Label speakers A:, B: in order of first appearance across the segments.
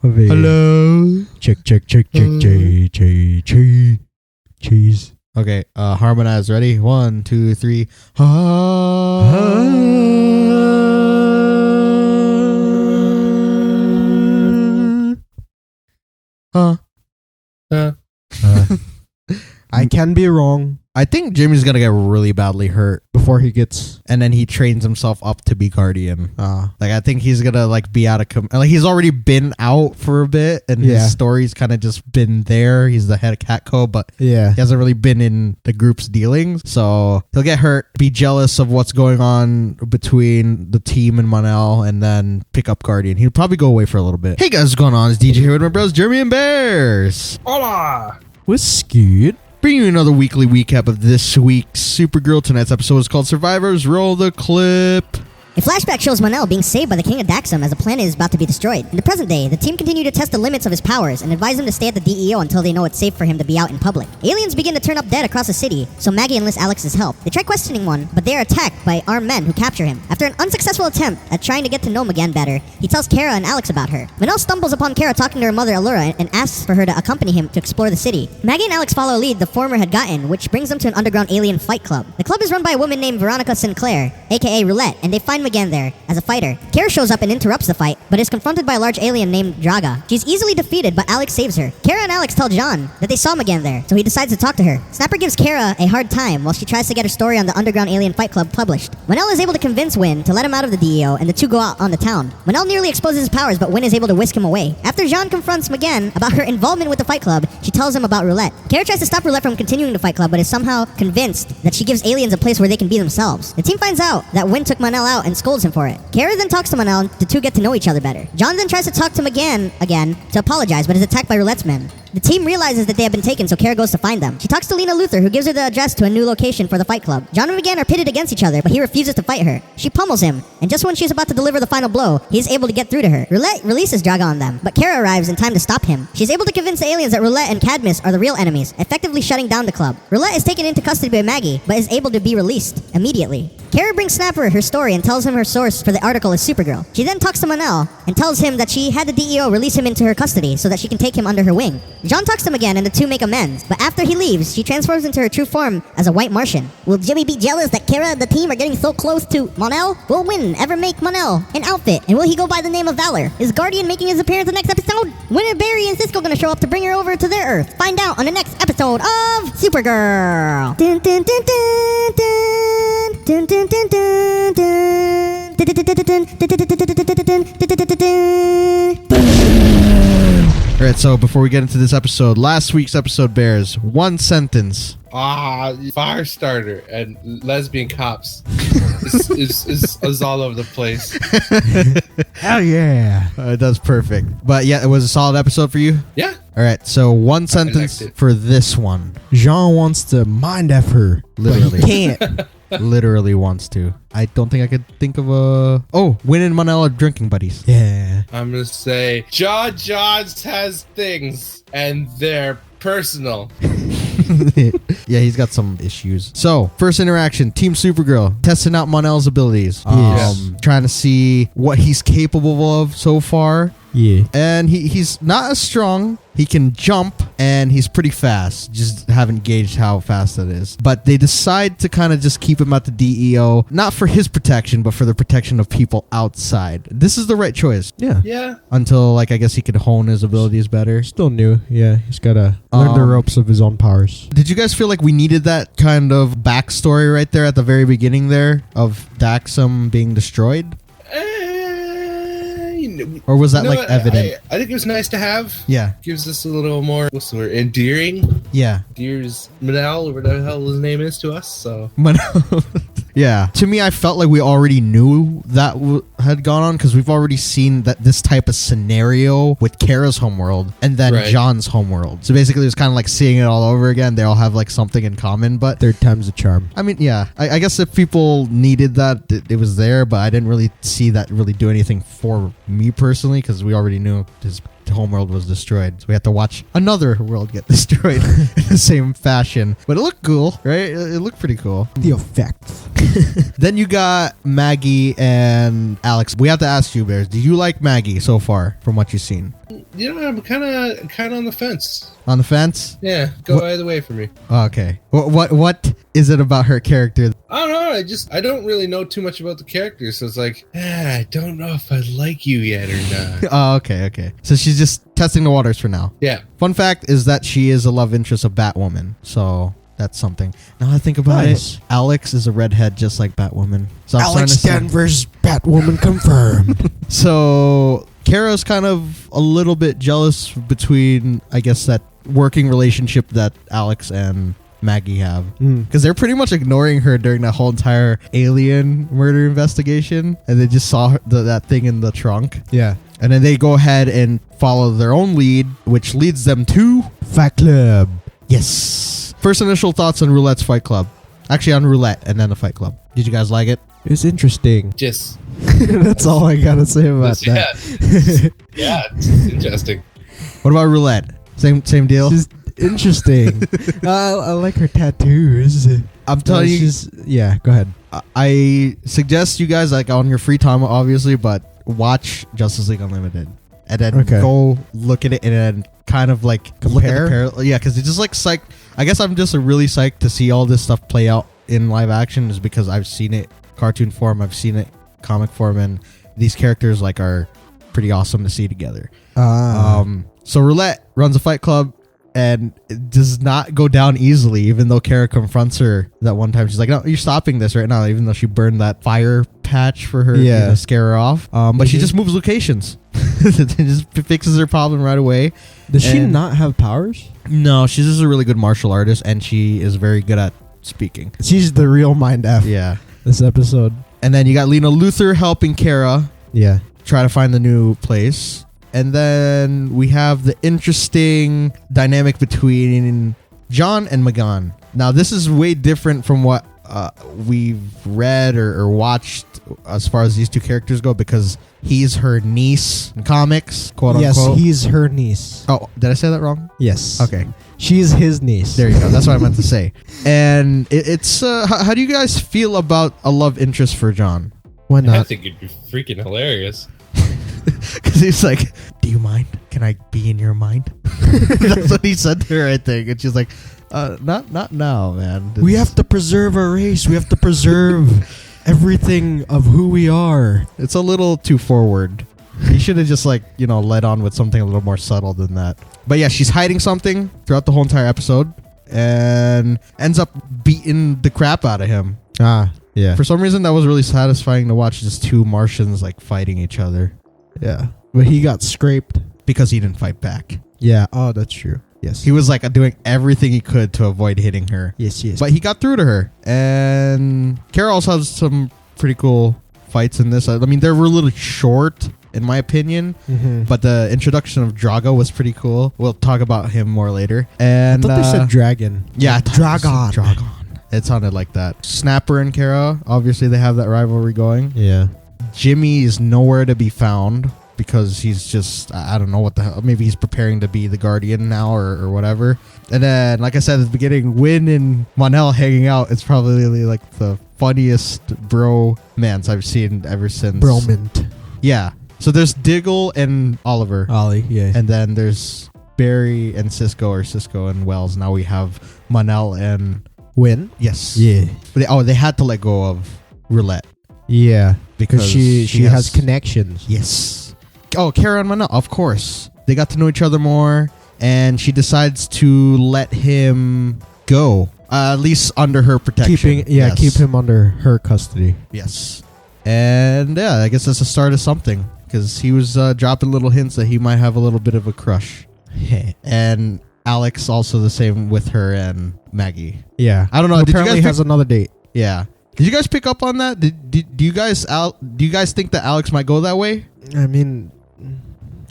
A: Hello.
B: Check. Cheese.
A: Okay, harmonize. Ready? 1, 2, 3.
B: I can be wrong.
A: I think Jimmy's gonna get really badly hurt
B: Before he gets...
A: and then he trains himself up to be Guardian. Like, I think he's gonna, like, be out of... like, he's already been out for a bit, and his story's kind of just been there. He's the head of Catco, but he hasn't really been in the group's dealings. So, he'll get hurt, be jealous of what's going on between the team and Mon-El, and then pick up Guardian. He'll probably go away for a little bit. Hey, guys, what's going on? It's DJ here with my bros, Jeremy and Bears.
C: Hola!
B: What's scared?
A: Bringing you another weekly recap of this week's Supergirl. Tonight's episode is called Survivors. Roll the clip.
D: A flashback shows Mon-El being saved by the king of Daxam as the planet is about to be destroyed. In the present day, the team continue to test the limits of his powers and advise him to stay at the DEO until they know it's safe for him to be out in public. Aliens begin to turn up dead across the city, so Maggie enlists Alex's help. They try questioning one, but they are attacked by armed men who capture him. After an unsuccessful attempt at trying to get to know him again better, he tells Kara and Alex about her. Mon-El stumbles upon Kara talking to her mother Allura and asks for her to accompany him to explore the city. Maggie and Alex follow a lead the former had gotten, which brings them to an underground alien fight club. The club is run by a woman named Veronica Sinclair, aka Roulette, and they find him again there as a fighter. Kara shows up and interrupts the fight, but is confronted by a large alien named Draaga. She's easily defeated, but Alex saves her. Kara and Alex tell John that they saw him again there, so he decides to talk to her. Snapper gives Kara a hard time while she tries to get her story on the underground alien fight club published. Mon-El is able to convince Wynn to let him out of the DEO, and the two go out on the town. Mon-El nearly exposes his powers, but Wynn is able to whisk him away. After John confronts him again about her involvement with the fight club, she tells him about Roulette. Kara tries to stop Roulette from continuing the fight club, but is somehow convinced that she gives aliens a place where they can be themselves. The team finds out that Wynn took Mon-El out and scolds him for it. Kara then talks to Mon-El. The two get to know each other better. John then tries to talk to him again to apologize, but is attacked by Roulette's men. The team realizes that they have been taken, so Kara goes to find them. She talks to Lena Luthor, who gives her the address to a new location for the fight club. John and Megan are pitted against each other, but he refuses to fight her. She pummels him, and just when she's about to deliver the final blow, he is able to get through to her. Roulette releases Draaga on them, but Kara arrives in time to stop him. She's able to convince the aliens that Roulette and Cadmus are the real enemies, effectively shutting down the club. Roulette is taken into custody by Maggie, but is able to be released immediately. Kara brings Snapper her story and tells him her source for the article is Supergirl. She then talks to Mon-El and tells him that she had the DEO release him into her custody so that she can take him under her wing. John talks to him again and the two make amends, but after he leaves, she transforms into her true form as a white Martian. Will Jimmy be jealous that Kara and the team are getting so close to Mon-El? Will Wynn ever make Mon-El an outfit? And will he go by the name of Valor? Is Guardian making his appearance in the next episode? When are Barry and Cisco gonna show up to bring her over to their Earth? Find out on the next episode of Supergirl! Dun, dun, dun, dun, dun. Dun, dun, dun, dun, dun. Dun, dun, dun, dun, dun, dun, dun.
A: Alright, so before we get into this episode, last week's episode, Bears, one sentence.
C: Fire starter and lesbian cops is all over the place.
B: Hell yeah.
A: That's perfect. But yeah, it was a solid episode for you?
C: Yeah.
A: Alright, so one sentence for this one.
B: Jean wants to mind F her,
A: Literally.
B: but he can't.
A: Literally wants to. I don't think I could think of a... Oh, Wynn and Mon-El are drinking buddies.
B: Yeah.
C: I'm gonna say Johns has things and they're personal.
A: Yeah, he's got some issues. So, first interaction, Team Supergirl, testing out Mon-El's abilities.
B: Yes.
A: Trying to see what he's capable of so far.
B: Yeah.
A: And he's not as strong. He can jump, and he's pretty fast. Just haven't gauged how fast that is. But they decide to kind of just keep him at the DEO, not for his protection, but for the protection of people outside. This is the right choice.
B: Yeah.
C: Yeah.
A: Until, like, I guess he could hone his abilities better.
B: Still new. Yeah. He's got to learn the ropes of his own powers.
A: Did you guys feel like we needed that kind of backstory right there at the very beginning there of Daxam being destroyed? Or was that evident?
C: I think it was nice to have.
A: Yeah.
C: Gives us a little more, what's the word, endearing.
A: Yeah.
C: Endears Mon-El, or whatever the hell his name is to us, so.
A: Yeah. To me, I felt like we already knew that had gone on because we've already seen that this type of scenario with Kara's homeworld and then John's homeworld. So basically, it's kind of like seeing it all over again. They all have like something in common, but
B: third time's the charm.
A: I mean, yeah. I guess if people needed that, it was there, but I didn't really see that really do anything for me personally because we already knew his homeworld was destroyed, so we had to watch another world get destroyed in the same fashion. But it looked cool, right? It looked pretty cool.
B: The effects.
A: Then you got Maggie and Alex. We have to ask you, Bears, do you like Maggie so far from what you've seen?
C: I'm kind of on the fence.
A: On the fence?
C: Yeah, go either way for me.
A: Okay. What is it about her character?
C: I don't know. I don't really know too much about the character, so it's like, I don't know if I like you yet or not.
A: Oh, okay. So she's just testing the waters for now.
C: Yeah.
A: Fun fact is that she is a love interest of Batwoman, so that's something. Now I think about it, Alex is a redhead just like Batwoman. So
B: Alex Danvers, Batwoman confirmed.
A: So Kara's kind of a little bit jealous between, I guess, that working relationship that Alex and Maggie have, because they're pretty much ignoring her during that whole entire alien murder investigation, and they just saw that thing in the trunk.
B: Yeah.
A: And then they go ahead and follow their own lead, which leads them to
B: Fight Club.
A: Yes. First initial thoughts on Roulette's Fight Club. Actually, on Roulette and then the Fight Club. Did you guys like it?
B: It was interesting.
C: Just
B: that's all I gotta say about that.
C: Yeah, it's interesting.
A: What about Roulette? Same deal.
B: Just interesting. I like her tattoos.
A: I'm telling you.
B: Yeah, go ahead.
A: I suggest you guys, like, on your free time, obviously, but watch Justice League Unlimited. And then go look at it and then kind of like
B: compare.
A: Yeah, because it's just like psyched. I guess I'm just really psyched to see all this stuff play out in live action, is because I've seen it cartoon form, I've seen it comic form, and these characters like are pretty awesome to see together. So Roulette runs a fight club, and it does not go down easily, even though Kara confronts her that one time. She's like, no, you're stopping this right now, even though she burned that fire patch for her to scare her off. But she just moves locations. Just fixes her problem right away.
B: Does she not have powers?
A: No, she's just a really good martial artist, and she is very good at speaking.
B: She's the real mind F.
A: Yeah.
B: This episode.
A: And then you got Lena Luthor helping Kara try to find the new place. And then we have the interesting dynamic between John and Magan. Now, this is way different from what we've read or watched as far as these two characters go, because he's her niece in comics, quote unquote.
B: Yes, he's her niece.
A: Oh, did I say that wrong?
B: Yes.
A: Okay.
B: She's his niece.
A: There you go. That's what I meant to say. And it's how do you guys feel about a love interest for John?
B: Why not?
C: I think it'd be freaking hilarious.
A: Because he's like, do you mind? Can I be in your mind? That's what he said to her, I think. And she's like, not now, man.
B: We have to preserve our race. We have to preserve everything of who we are.
A: It's a little too forward. He should have just led on with something a little more subtle than that. But yeah, she's hiding something throughout the whole entire episode and ends up beating the crap out of him.
B: Yeah.
A: For some reason, that was really satisfying to watch, just two Martians like fighting each other.
B: Yeah. But he got scraped.
A: Because he didn't fight back.
B: Yeah. Oh, that's true. Yes.
A: He was like doing everything he could to avoid hitting her.
B: Yes.
A: But he got through to her. And Kara also has some pretty cool fights in this. I mean, they were a little short, in my opinion. Mm-hmm. But the introduction of Draaga was pretty cool. We'll talk about him more later. And
B: I thought they said dragon.
A: Yeah.
B: Dragon.
A: It sounded like that. Snapper and Kara, obviously they have that rivalry going.
B: Yeah.
A: Jimmy is nowhere to be found because he's just, I don't know what the hell. Maybe he's preparing to be the Guardian now or whatever. And then, like I said at the beginning, Wynn and Mon-El hanging out is probably like the funniest bromance I've seen ever since.
B: Bromant.
A: Yeah. So there's Diggle and Oliver.
B: Ollie, yeah.
A: And then there's Barry and Cisco, or Cisco and Wells. Now we have Mon-El and
B: Wynn?
A: Yes.
B: Yeah.
A: But they had to let go of Roulette.
B: Yeah. Because she has connections.
A: Yes. Oh, Kara and Mon-El, of course. They got to know each other more, and she decides to let him go. At least under her protection.
B: Keep him under her custody.
A: Yes. And yeah, I guess that's the start of something. Because he was dropping little hints that he might have a little bit of a crush. And Alex also the same with her and Maggie.
B: Yeah.
A: I don't know.
B: Apparently has another date.
A: Yeah. Did you guys pick up on that? Do you guys think that Alex might go that way?
B: I mean,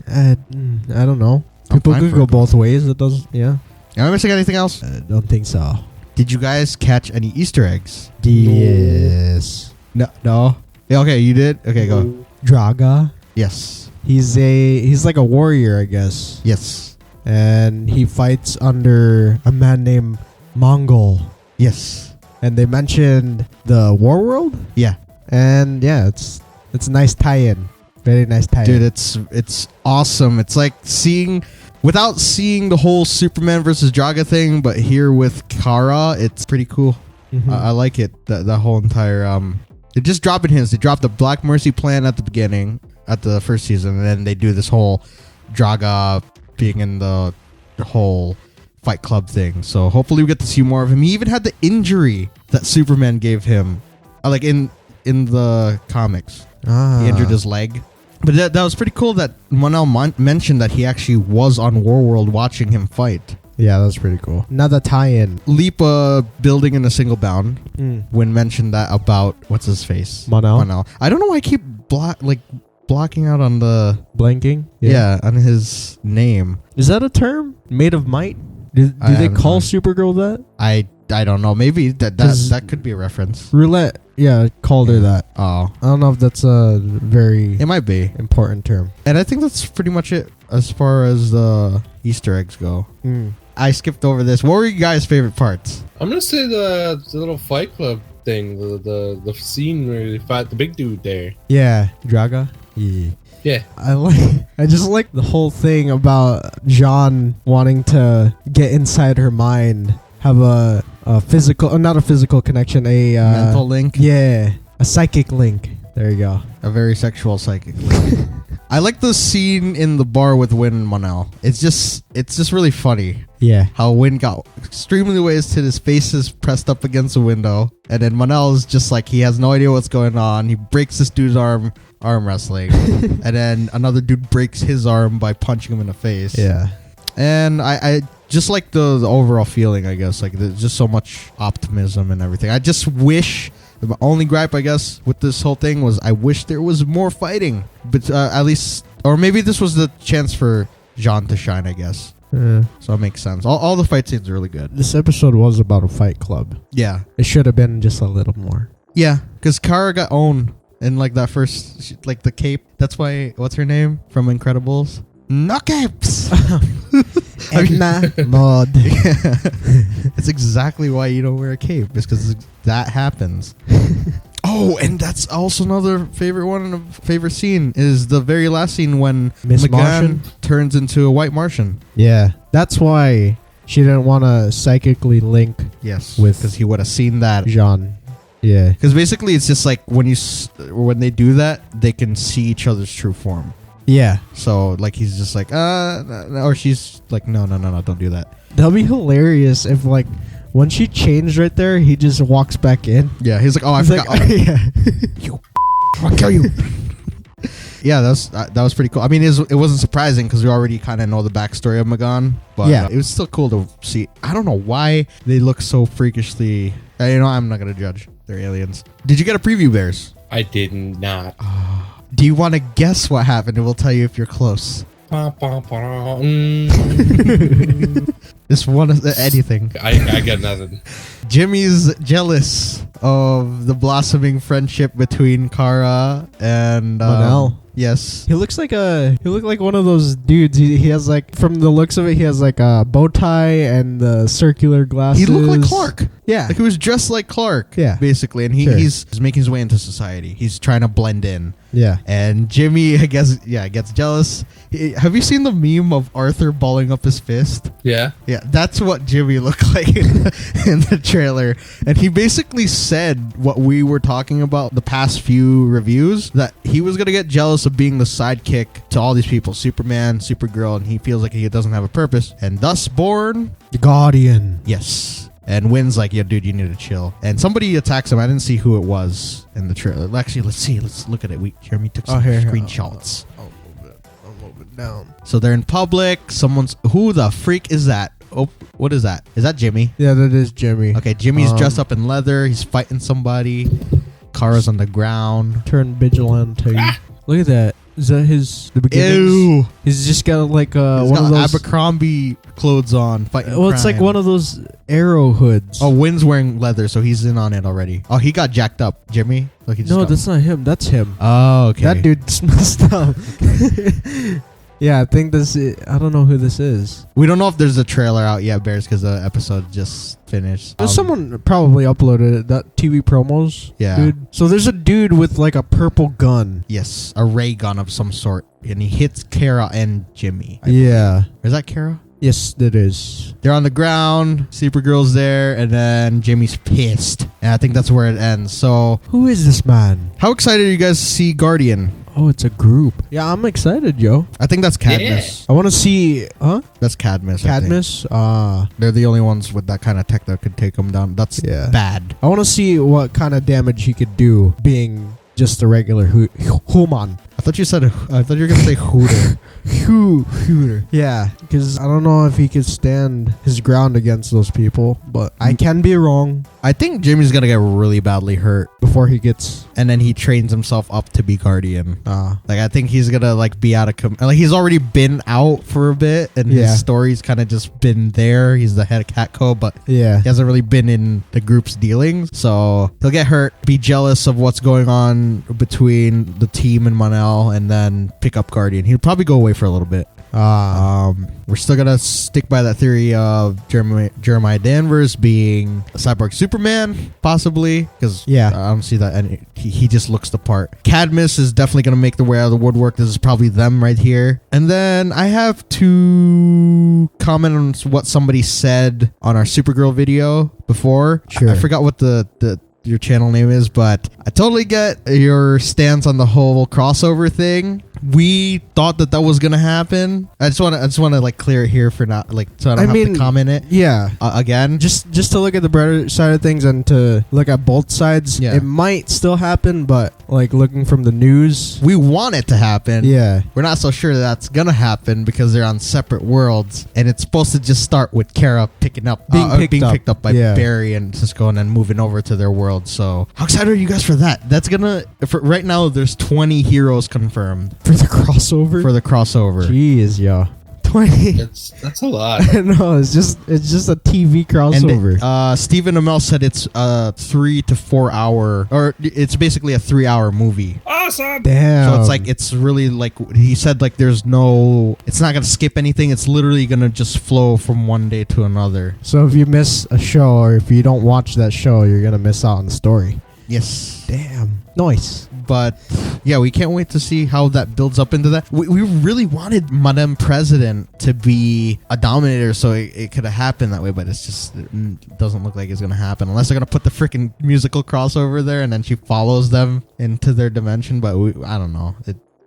B: I don't know. People could go both ways. It does. Yeah.
A: Am I missing anything else?
B: I don't think so.
A: Did you guys catch any Easter eggs?
B: Yes.
A: No. Yeah, okay, you did. Okay, go.
B: Draaga.
A: Yes.
B: He's like a warrior, I guess.
A: Yes.
B: And he fights under a man named Mongul.
A: Yes.
B: And they mentioned the war world.
A: Yeah.
B: And yeah, it's a nice tie-in. Very nice tie-in.
A: Dude, it's awesome. It's like without seeing the whole Superman versus Draaga thing, but here with Kara, it's pretty cool. Mm-hmm. I like it. The whole entire they're just dropping hints. They dropped the Black Mercy plan at the beginning, at the first season, and then they do this whole Draaga being in the whole Fight Club thing. So hopefully we get to see more of him. He even had the injury that Superman gave him, like in the comics. He injured his leg. But that was pretty cool that Mon-El mentioned that he actually was on Warworld watching him fight.
B: Yeah, that's pretty cool. Another tie-in.
A: Lipa building in a single bound. When mentioned that about what's his face,
B: Mon-El.
A: I don't know why I keep blocking out on the
B: blanking.
A: Yeah, on his name.
B: Is that a term? Made of might? Do they call Supergirl that?
A: I don't know. Maybe that could be a reference.
B: Roulette, called her that.
A: Oh,
B: I don't know if that's a very.
A: It might be
B: important term.
A: And I think that's pretty much it as far as the Easter eggs go. I skipped over this. What were you guys' favorite parts?
C: I'm gonna say the little Fight Club thing, the scene where they fought the big dude there.
B: Yeah, Draaga.
C: Yeah.
B: I just like the whole thing about Jean wanting to get inside her mind, have a physical, not a physical connection, a
A: mental link.
B: Yeah, a psychic link. There you go.
A: A very sexual psychic link. I like the scene in the bar with Win and Mon-El. It's just really funny.
B: Yeah.
A: How Win got extremely wasted, his face is pressed up against the window, and then Mon-El is just like, he has no idea what's going on. He breaks this dude's arm wrestling, and then another dude breaks his arm by punching him in the face.
B: Yeah.
A: And I just like the overall feeling, I guess. Like, there's just so much optimism and everything. I just wish, the only gripe, I guess, with this whole thing was I wish there was more fighting. But at least, or maybe this was the chance for Jean to shine, I guess.
B: Yeah.
A: So it makes sense. All the fight scenes are really good.
B: This episode was about a fight club.
A: Yeah.
B: It should have been just a little more.
A: Yeah, because Kara got owned in like that first, like the cape. That's why, what's her name from Incredibles? No capes.
B: Edna Mod.
A: It's exactly why you don't wear a cape. It's because that happens. Oh, and that's also another favorite one. And a favorite scene is the very last scene when
B: Miss
A: McGann
B: Martian
A: turns into a white Martian.
B: Yeah, that's why she didn't want to psychically link.
A: Yes,
B: with
A: because he would have seen that.
B: Jean. Yeah,
A: because basically it's just like when they do that, they can see each other's true form.
B: Yeah.
A: So like he's just like or she's like no, don't do that.
B: That'll be hilarious if like when she changed right there, he just walks back in.
A: Yeah, he's like, oh, I forgot.
B: Like, yeah.
A: You, I'll kill you. Yeah, that was pretty cool. I mean, it wasn't surprising because we already kind of know the backstory of Magan, but
B: yeah,
A: it was still cool to see. I don't know why they look so freakishly. I'm not gonna judge. They're aliens. Did you get a preview, Bears?
C: I did not.
A: Do you want to guess what happened? And we'll tell you if you're close. Just one anything.
C: I got nothing.
A: Jimmy's jealous of the blossoming friendship between Kara and
B: Mon-El.
A: Yes,
B: he looked like one of those dudes. He has like, from the looks of it, he has like a bow tie and the circular glasses.
A: He looked like Clark.
B: Yeah,
A: like he was dressed like Clark.
B: Yeah,
A: basically, and he's making his way into society. He's trying to blend in.
B: Yeah,
A: and Jimmy, I guess, gets jealous. Have you seen the meme of Arthur balling up his fist?
C: Yeah,
A: that's what Jimmy looked like in the trailer. And he basically said what we were talking about the past few reviews, that he was gonna get jealous of being the sidekick to all these people, Superman, Supergirl, and he feels like he doesn't have a purpose, and thus born
B: the Guardian.
A: Yes. And Wynn's like, yeah, dude, you need to chill. And somebody attacks him. I didn't see who it was in the trailer. Actually, let's look at it. Jeremy took some screenshots.
B: I'll move it down.
A: So they're in public. Who the freak is that? Oh, what is that? Is that Jimmy?
B: Yeah, that is Jimmy.
A: Okay, Jimmy's dressed up in leather. He's fighting somebody. Kara's on the ground.
B: Turn vigilante. Look at that. Is that the beginnings?
A: Ew.
B: He's just got like one of those
A: Abercrombie clothes on. Fighting crime.
B: It's like one of those arrow hoods.
A: Oh, Wynn's wearing leather, so he's in on it already. Oh, he got jacked up. Jimmy?
B: No, that's not him. That's him.
A: Oh, okay.
B: That dude's messed up. Yeah, I think I don't know who this is.
A: We don't know if there's a trailer out yet, Bears, because the episode just finished.
B: Someone probably uploaded it. That TV promos.
A: Yeah.
B: Dude. So there's a dude with like a purple gun.
A: Yes, a ray gun of some sort. And he hits Kara and Jimmy.
B: Yeah.
A: Is that Kara?
B: Yes, it is.
A: They're on the ground. Supergirl's there. And then Jimmy's pissed. And I think that's where it ends. So,
B: who is this man?
A: how excited are you guys to see Guardian?
B: Oh, it's a group. Yeah, I'm excited, yo.
A: I think that's Cadmus.
B: I want to see... Huh?
A: That's Cadmus.
B: Cadmus?
A: They're the only ones with that kind of tech that could take them down. That's bad.
B: I want to see what kind of damage he could do being just a regular human.
A: I thought you were going to say Hooter.
B: Hooter. Yeah, because I don't know if he could stand his ground against those people, but I can be wrong.
A: I think Jimmy's going to get really badly hurt.
B: Before he gets...
A: And then he trains himself up to be Guardian. Like, I think he's going to, like, be out of... like, he's already been out for a bit, and his story's kind of just been there. He's the head of Catco, but he hasn't really been in the group's dealings. So, he'll get hurt, be jealous of what's going on between the team and Mon-El, and then pick up Guardian. He'll probably go away for a little bit. We're still gonna stick by that theory of Jeremiah Danvers being a cyborg Superman, possibly, because I don't see that, and he just looks the part. Cadmus is definitely gonna make the way out of the woodwork. This is probably them right here. And then I have to comment on what somebody said on our Supergirl video before.
B: Sure.
A: I forgot what your channel name is, but I totally get your stance on the whole crossover thing. We thought that was gonna happen. I just want to like clear it here for not like so I don't have to comment it.
B: Yeah.
A: Again,
B: just to look at the brighter side of things and to look at both sides.
A: Yeah.
B: It might still happen, but like looking from the news,
A: we want it to happen.
B: Yeah.
A: We're not so sure that's gonna happen because they're on separate worlds, and it's supposed to just start with Kara being picked up by Barry and Cisco, and then moving over to their world. So how excited are you guys for that? That's gonna right now. There's 20 heroes confirmed.
B: For the crossover? Jeez, yo. 20.
C: That's a lot.
B: No, it's just a TV crossover.
A: And Stephen Amell said it's a 3 to 4 hour, or it's basically a 3-hour movie.
C: Awesome.
B: Damn.
A: So it's like, it's really like, he said like it's not going to skip anything. It's literally going to just flow from one day to another.
B: So if you miss a show, or if you don't watch that show, you're going to miss out on the story.
A: Yes.
B: Damn. Nice.
A: But yeah, we can't wait to see how that builds up into that. We really wanted Madame President to be a dominator, so it could have happened that way, but it doesn't look like it's going to happen unless they're going to put the freaking musical crossover there and then she follows them into their dimension. But I don't know.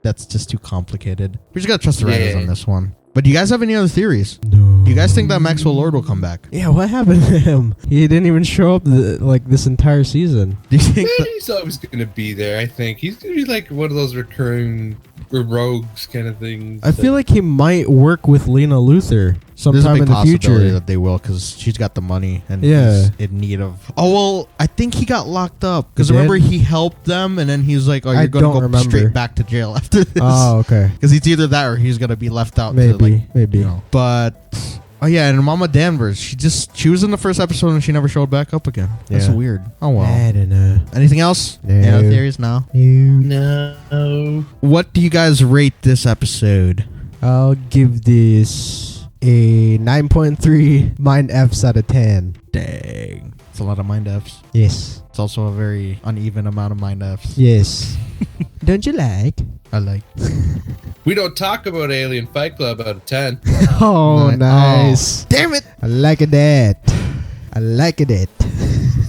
A: That's just too complicated. We just got to trust the writers on this one. But do you guys have any other theories?
B: No.
A: Do you guys think that Maxwell Lord will come back?
B: Yeah, what happened to him? He didn't even show up this entire season.
A: Do you think
C: he's always going to be there, I think. He's going to be like one of those recurring rogues kind of things.
B: I feel like he might work with Lena Luthor sometime in the future.
A: That they will, because she's got the money and
B: he's
A: in need of... Oh, well, I think he got locked up. Because remember, he helped them, and then he was like, oh, you're going to go straight back to jail after this.
B: Oh, okay.
A: Because it's either that or he's going to be left out.
B: Maybe.
A: You know. But... Oh yeah, and Mama Danvers, she was in the first episode and she never showed back up again. That's weird. Oh well.
B: I don't know.
A: Anything else?
B: No.
A: Any other theories now?
C: No.
A: What do you guys rate this episode?
B: I'll give this a 9.3 mind Fs out of 10.
A: Dang. It's a lot of mind Fs.
B: Yes.
A: It's also a very uneven amount of mind Fs.
B: Yes. Don't you like?
A: I like.
C: We don't talk about Alien Fight Club out of 10.
B: Oh, nice.
A: Oh, damn it.
B: I like it. I like it.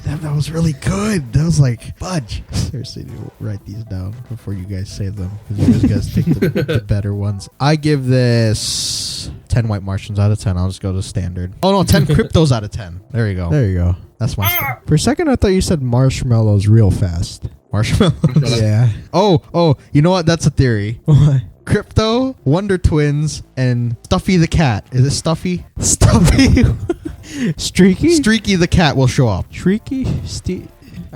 A: That was really good. That was like fudge. Seriously, write these down before you guys say them, because you guys take the better ones. I give this 10 White Martians out of 10. I'll just go to standard. Oh no, 10 Cryptos out of 10. There you go.
B: There you go.
A: That's my score.
B: For a second, I thought you said marshmallows real fast.
A: Marshmallows?
B: Yeah.
A: Oh, you know what? That's a theory.
B: What?
A: Crypto, Wonder Twins, and Stuffy the cat. Is it Stuffy?
B: Stuffy? Streaky?
A: Streaky the cat will show up.
B: Streaky?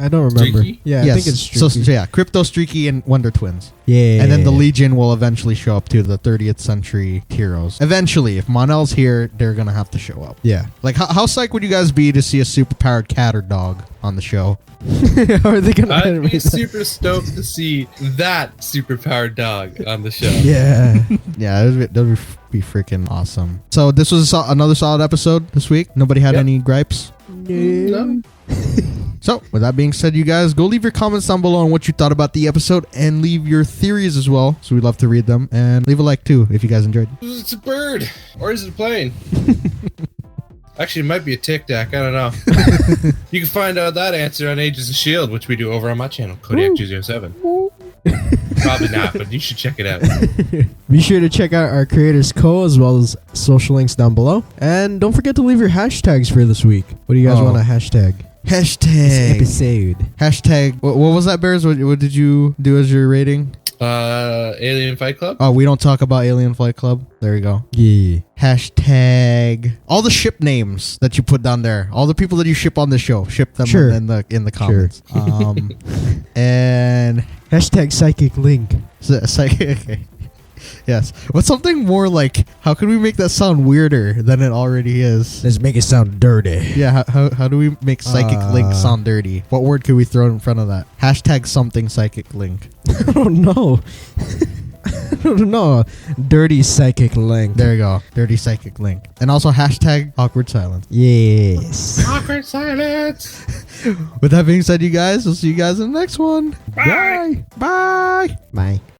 B: I don't remember.
C: Streaky?
B: Yeah,
A: yes.
B: I think it's Streaky.
A: So yeah, Crypto, Streaky, and Wonder Twins.
B: Yeah.
A: And then the Legion will eventually show up to the 30th century heroes. Eventually, if Mon-El's here, they're gonna have to show up.
B: Yeah.
A: Like, how psyched would you guys be to see a superpowered cat or dog on the show?
B: How are they gonna
C: I'd
B: animate
C: be
B: that?
C: super stoked to see that superpowered dog on the show.
B: Yeah.
A: Yeah, that would be freaking awesome. So this was another solid episode this week. Nobody had
C: Yep.
A: any gripes?
C: No.
A: So, with that being said, you guys, go leave your comments down below on what you thought about the episode and leave your theories as well. So we'd love to read them. And leave a like too if you guys enjoyed.
C: It's a bird. Or is it a plane? Actually, it might be a Tic Tac. I don't know. You can find out that answer on Agents of S.H.I.E.L.D., which we do over on my channel, Kodiak207. Probably not, but you should check it out.
B: Be sure to check out our creators' co as well as social links down below. And don't forget to leave your hashtags for this week. What do you guys want to hashtag? This
A: Hashtag.
B: episode.
A: Hashtag. What was that, Bears? What did you do as your rating?
C: Alien Fight Club?
A: Oh, we don't talk about Alien Flight Club. There you go.
B: Yeah.
A: Hashtag. All the ship names that you put down there. All the people that you ship on the show. Ship them
B: Sure.
A: in the comments. And
B: Hashtag psychic link.
A: okay. Yes. What's something more like, how can we make that sound weirder than it already is?
B: Let's make it sound dirty.
A: Yeah, how do we make psychic link sound dirty? What word could we throw in front of that? Hashtag something psychic link.
B: I don't know. I don't know. Dirty psychic link.
A: There you go. Dirty psychic link. And also hashtag awkward silence.
B: Yes.
C: Awkward silence.
A: With that being said, you guys, we'll see you guys in the next one.
C: Bye.
A: Bye. Bye.
B: Bye.